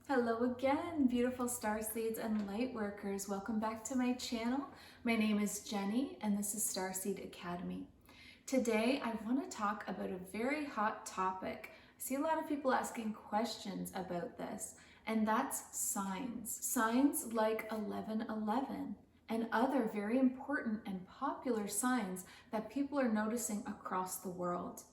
Hello again, beautiful starseeds and lightworkers. Welcome back to my channel. My name is Jenny and this is Starseed Academy. Today I want to talk about a very hot topic. I see a lot of people asking questions about this, and that's signs. Signs like 1111 and other very important and popular signs that people are noticing across the world.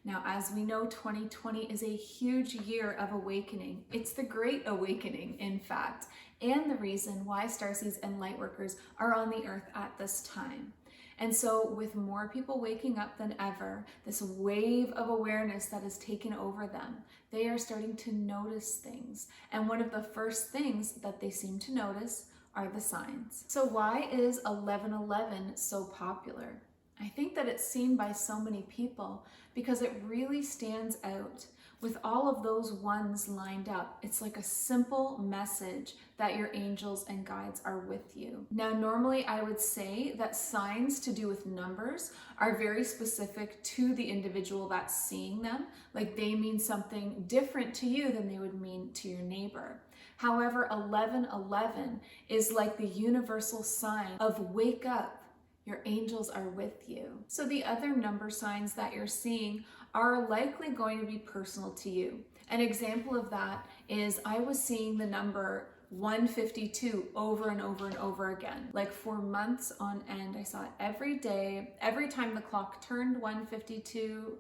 Now, as we know, 2020 is a huge year of awakening. It's the Great Awakening, in fact, and the reason why Starseeds and Lightworkers are on the earth at this time. And so with more people waking up than ever, this wave of awareness that has taken over them, they are starting to notice things. And one of the first things that they seem to notice are the signs. So why is 1111 so popular? I think that it's seen by so many people because it really stands out with all of those ones lined up. It's like a simple message that your angels and guides are with you. Now, normally I would say that signs to do with numbers are very specific to the individual that's seeing them. Like they mean something different to you than they would mean to your neighbor. However, 1111 is like the universal sign of wake up. Your angels are with you. So the other number signs that you're seeing are likely going to be personal to you. An example of that is I was seeing the number 152 over and over and over again. Like for months on end, I saw it every day, every time the clock turned 152.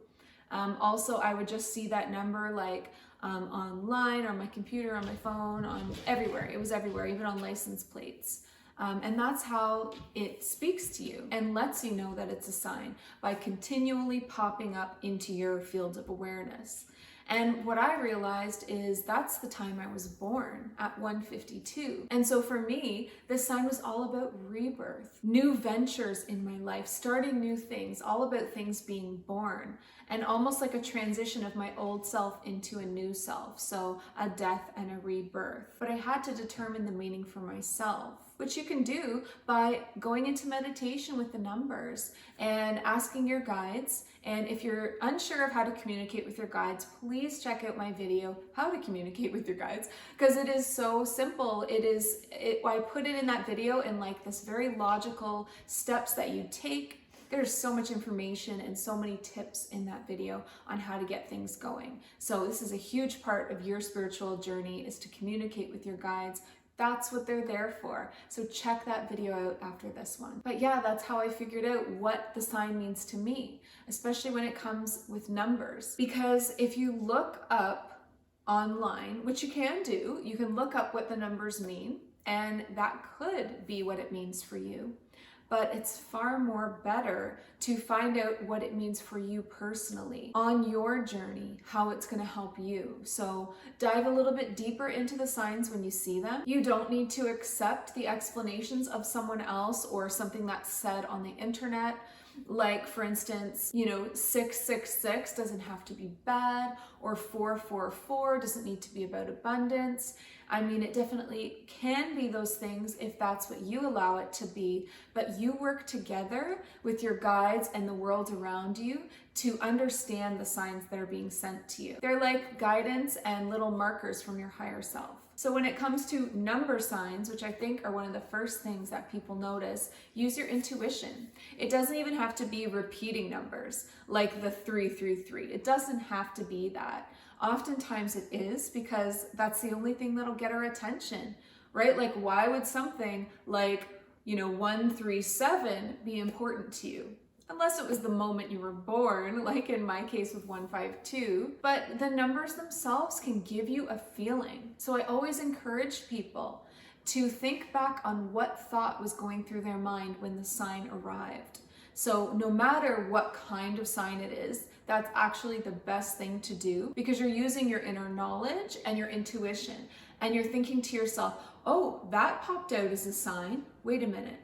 Also, I would just see that number like online, or on my computer, on my phone, on everywhere. It was everywhere, even on license plates. And that's how it speaks to you and lets you know that it's a sign by continually popping up into your field of awareness. And what I realized is that's the time I was born, at 152. And so for me, this sign was all about rebirth, new ventures in my life, starting new things, all about things being born, and almost like a transition of my old self into a new self. So a death and a rebirth. But I had to determine the meaning for myself, which you can do by going into meditation with the numbers and asking your guides. And if you're unsure of how to communicate with your guides, please check out my video, How to Communicate with Your Guides, because it is so simple. I put it in that video in like this very logical steps that you take. There's so much information and so many tips in that video on how to get things going. So this is a huge part of your spiritual journey, is to communicate with your guides. That's what they're there for. So check that video out after this one. But yeah, that's how I figured out what the sign means to me, especially when it comes with numbers. Because if you look up online, which you can do, you can look up what the numbers mean, and that could be what it means for you. But it's far more better to find out what it means for you personally on your journey, how it's going to help you. So dive a little bit deeper into the signs when you see them. You don't need to accept the explanations of someone else or something that's said on the internet. Like for instance, 666 doesn't have to be bad, or 444 doesn't need to be about abundance. I mean, it definitely can be those things if that's what you allow it to be, but you work together with your guides and the world around you to understand the signs that are being sent to you. They're like guidance and little markers from your higher self. So when it comes to number signs, which I think are one of the first things that people notice, use your intuition. It doesn't even have to be repeating numbers like the 333. It doesn't have to be that. Oftentimes it is, because that's the only thing that'll get our attention, right? Like why would something like, 137 be important to you? Unless it was the moment you were born, like in my case with 152, but the numbers themselves can give you a feeling. So I always encourage people to think back on what thought was going through their mind when the sign arrived. So no matter what kind of sign it is, that's actually the best thing to do, because you're using your inner knowledge and your intuition, and you're thinking to yourself, oh, that popped out as a sign. Wait a minute.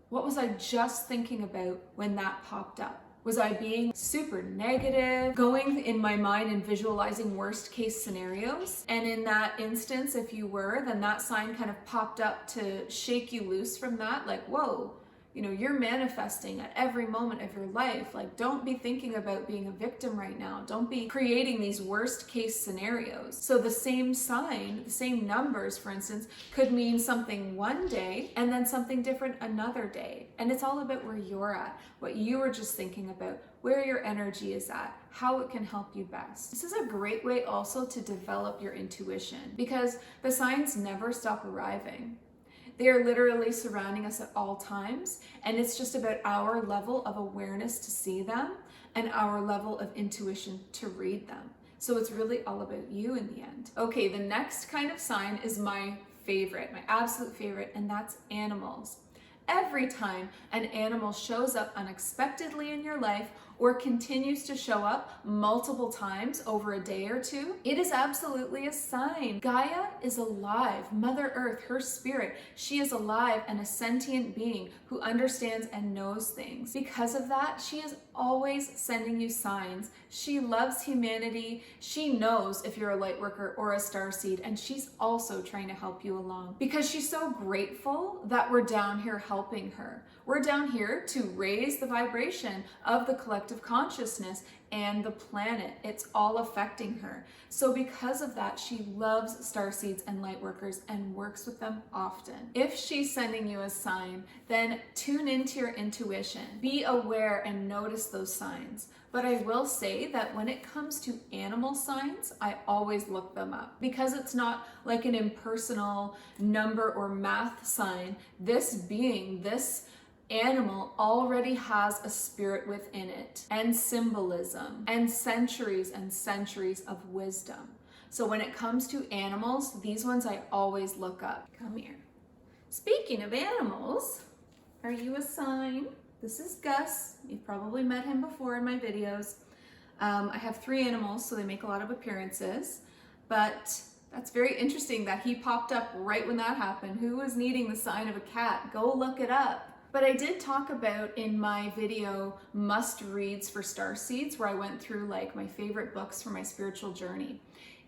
What was I just thinking about when that popped up? Was I being super negative, going in my mind and visualizing worst case scenarios? And in that instance, if you were, then that sign kind of popped up to shake you loose from that, like, whoa, You know, you're manifesting at every moment of your life. Like, don't be thinking about being a victim right now. Don't be creating these worst case scenarios. So the same sign, the same numbers, for instance, could mean something one day and then something different another day. And it's all about where you're at, what you were just thinking about, where your energy is at, how it can help you best. This is a great way also to develop your intuition, because the signs never stop arriving. They are literally surrounding us at all times, and it's just about our level of awareness to see them and our level of intuition to read them. So it's really all about you in the end. Okay, the next kind of sign is my favorite, my absolute favorite, and that's animals. Every time an animal shows up unexpectedly in your life or continues to show up multiple times over a day or two, it is absolutely a sign. Gaia is alive. Mother Earth, her spirit, she is alive and a sentient being who understands and knows things. Because of that, she is always sending you signs. She loves humanity. She knows if you're a light worker or a starseed, and she's also trying to help you along because she's so grateful that we're down here helping her. We're down here to raise the vibration of the collective consciousness and the planet. It's all affecting her. So because of that, she loves starseeds and lightworkers and works with them often. If she's sending you a sign, then tune into your intuition. Be aware and notice those signs. But I will say that when it comes to animal signs, I always look them up because it's not like an impersonal number or math sign. This being, this animal already has a spirit within it and symbolism and centuries of wisdom. So when it comes to animals, these ones I always look up. Come here. Speaking of animals, are you a sign? This is Gus. You've probably met him before in my videos. I have 3 animals, so they make a lot of appearances, but that's very interesting that he popped up right when that happened. Who was needing the sign of a cat? Go look it up. But I did talk about in my video must reads for starseeds, where I went through like my favorite books for my spiritual journey.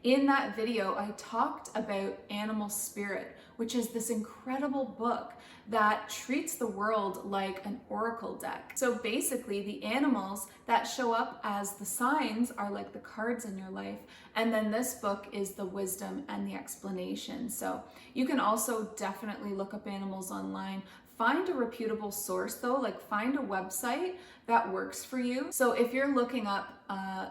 In that video, I talked about Animal Spirit, which is this incredible book that treats the world like an oracle deck. So basically, the animals that show up as the signs are like the cards in your life. And then this book is the wisdom and the explanation. So you can also definitely look up animals online. Find a reputable source though, like find a website that works for you. So if you're looking up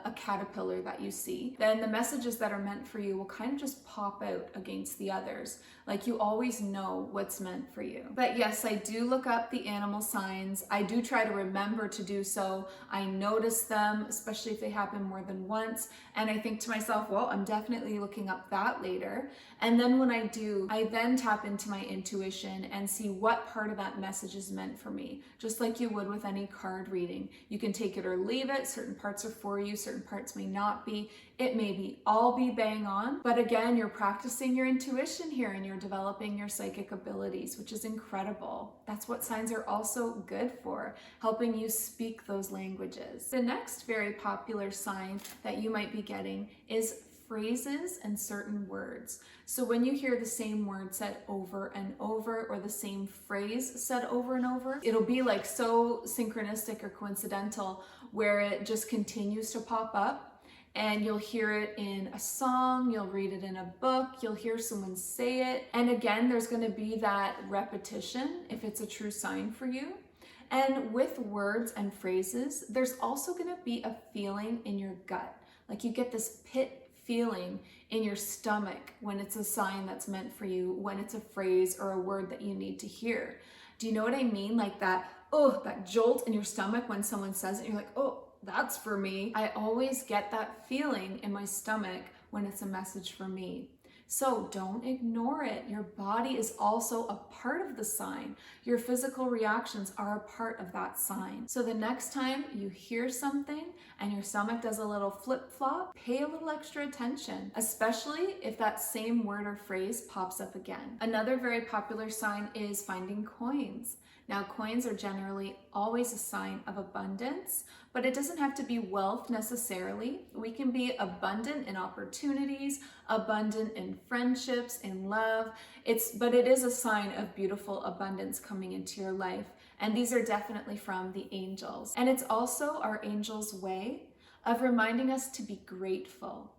a caterpillar that you see, then the messages that are meant for you will kind of just pop out against the others. Like you always know what's meant for you. But yes, I do look up the animal signs. I do try to remember to do so. I notice them, especially if they happen more than once. And I think to myself, well, I'm definitely looking up that later. And then when I do, I then tap into my intuition and see what part of that message is meant for me. Just like you would with any card reading. You can take it or leave it. Certain parts are for you, certain parts may not be. It may be all be bang on, but again, you're practicing your intuition here and you're developing your psychic abilities, which is incredible. That's what signs are also good for, helping you speak those languages. The next very popular sign that you might be getting is phrases and certain words. So when you hear the same word said over and over, or the same phrase said over and over, it'll be like so synchronistic or coincidental where it just continues to pop up. And you'll hear it in a song, you'll read it in a book, you'll hear someone say it. And again, there's going to be that repetition if it's a true sign for you. And with words and phrases, there's also going to be a feeling in your gut. Like you get this pit feeling in your stomach when it's a sign that's meant for you, when it's a phrase or a word that you need to hear. Do you know what I mean? Like that, oh, that jolt in your stomach when someone says it, you're like, oh, that's for me. I always get that feeling in my stomach when it's a message for me. So don't ignore it. Your body is also a part of the sign. Your physical reactions are a part of that sign. So the next time you hear something and your stomach does a little flip-flop, pay a little extra attention, especially if that same word or phrase pops up again. Another very popular sign is finding coins. Now, coins are generally always a sign of abundance, but it doesn't have to be wealth necessarily. We can be abundant in opportunities, abundant in friendships, in love. But it is a sign of beautiful abundance coming into your life. And these are definitely from the angels. And it's also our angels' way of reminding us to be grateful.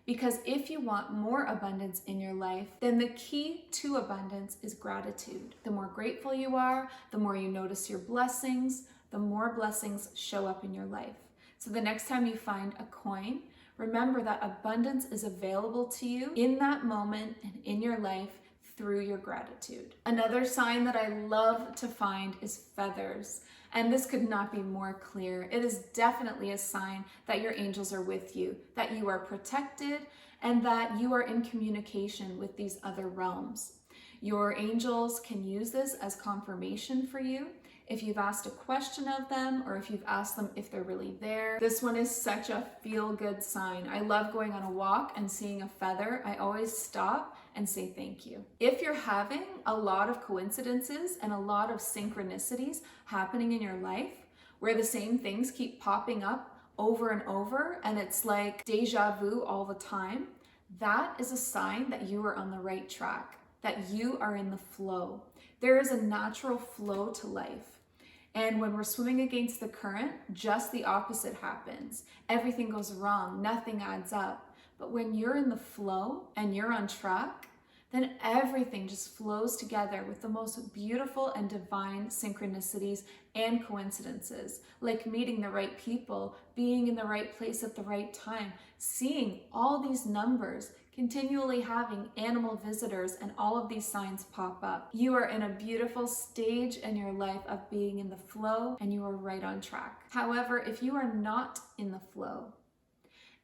Because if you want more abundance in your life, then the key to abundance is gratitude. The more grateful you are, the more you notice your blessings, the more blessings show up in your life. So the next time you find a coin, remember that abundance is available to you in that moment and in your life through your gratitude. Another sign that I love to find is feathers. And this could not be more clear. It is definitely a sign that your angels are with you, that you are protected, and that you are in communication with these other realms. Your angels can use this as confirmation for you. If you've asked a question of them, or if you've asked them if they're really there. This one is such a feel-good sign. I love going on a walk and seeing a feather. I always stop and say thank you. If you're having a lot of coincidences and a lot of synchronicities happening in your life, where the same things keep popping up over and over, and it's like deja vu all the time, that is a sign that you are on the right track, that you are in the flow. There is a natural flow to life. And when we're swimming against the current, just the opposite happens. Everything goes wrong, nothing adds up. But when you're in the flow and you're on track, then everything just flows together with the most beautiful and divine synchronicities and coincidences, like meeting the right people, being in the right place at the right time, seeing all these numbers, continually having animal visitors, and all of these signs pop up. You are in a beautiful stage in your life of being in the flow, and you are right on track. However, if you are not in the flow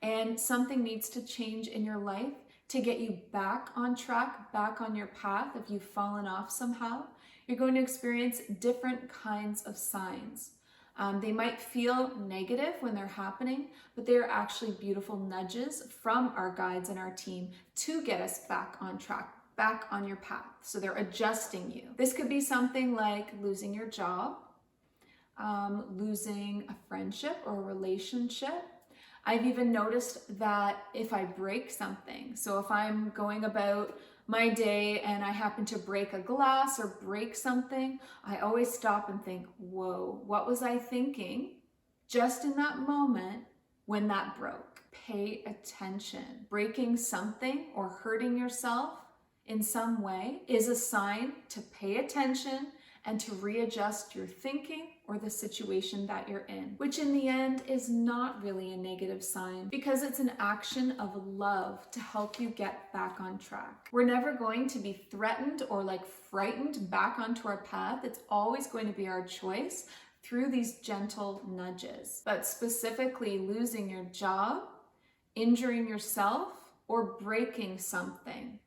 and something needs to change in your life to get you back on track, back on your path, if you've fallen off somehow, you're going to experience different kinds of signs. They might feel negative when they're happening, but they are actually beautiful nudges from our guides and our team to get us back on track, back on your path. So they're adjusting you. This could be something like losing your job, losing a friendship or a relationship. I've even noticed that if I break something, so if I'm going about my day and I happen to break a glass or break something, I always stop and think, whoa, what was I thinking just in that moment when that broke? Pay attention. Breaking something or hurting yourself in some way is a sign to pay attention and to readjust your thinking or the situation that you're in, which in the end is not really a negative sign because it's an action of love to help you get back on track. We're never going to be threatened or like frightened back onto our path. It's always going to be our choice through these gentle nudges. But specifically losing your job, injuring yourself, or breaking something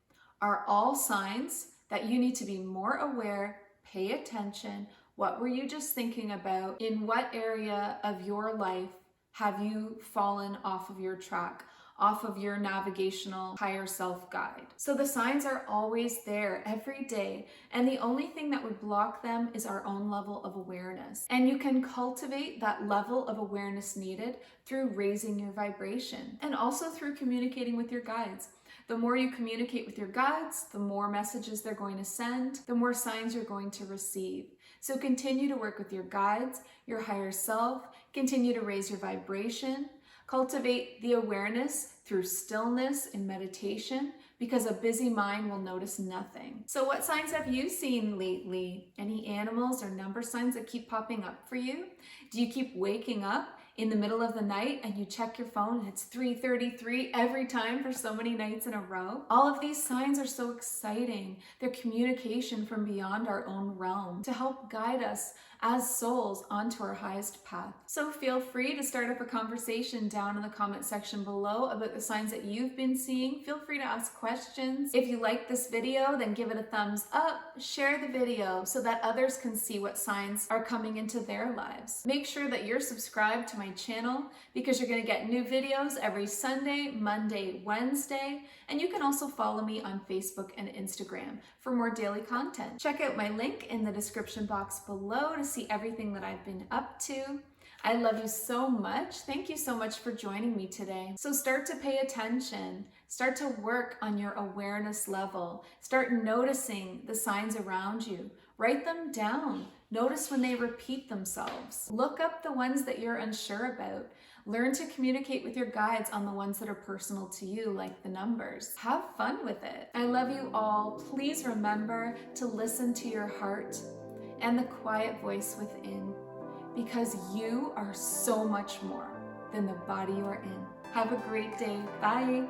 are all signs that you need to be more aware, pay attention. What were you just thinking about? In what area of your life have you fallen off of your track, off of your navigational higher self guide? So the signs are always there every day, and the only thing that would block them is our own level of awareness. And you can cultivate that level of awareness needed through raising your vibration and also through communicating with your guides. The more you communicate with your guides, the more messages they're going to send, the more signs you're going to receive. So continue to work with your guides, your higher self, continue to raise your vibration, cultivate the awareness through stillness and meditation, because a busy mind will notice nothing. So what signs have you seen lately? Any animals or number signs that keep popping up for you? Do you keep waking up in the middle of the night and you check your phone and it's 3:33 every time for so many nights in a row? All of these signs are so exciting. They're communication from beyond our own realm to help guide us as souls onto our highest path. So feel free to start up a conversation down in the comment section below about the signs that you've been seeing. Feel free to ask questions. If you like this video, then give it a thumbs up, share the video so that others can see what signs are coming into their lives. Make sure that you're subscribed to my channel because you're going to get new videos every Sunday, Monday, Wednesday, and you can also follow me on Facebook and Instagram for more daily content. Check out my link in the description box below to see everything that I've been up to. I love you so much. Thank you so much for joining me today. So start to pay attention. Start to work on your awareness level. Start noticing the signs around you. Write them down. Notice when they repeat themselves. Look up the ones that you're unsure about. Learn to communicate with your guides on the ones that are personal to you, like the numbers. Have fun with it. I love you all. Please remember to listen to your heart and the quiet voice within, because you are so much more than the body you're in. Have a great day. Bye.